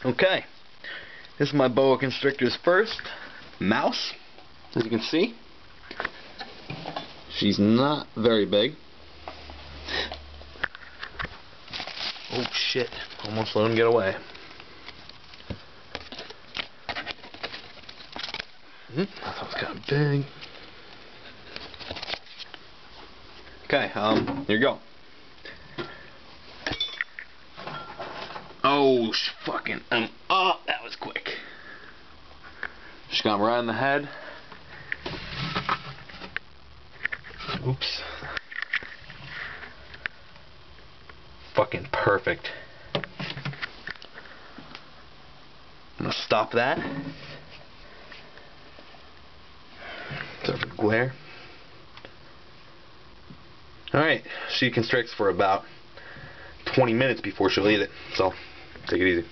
Okay, this is my boa constrictor's first mouse. As you can see, she's not very big. Oh shit, almost let him get away. I thought it was kind of big. Okay, here you go. Oh, fucking, oh, that was quick. Just got him right in the head. Oops. Fucking perfect. I'm gonna stop that. Sorry for the glare. Alright, she constricts for about 20 minutes before she'll eat it, so take it easy.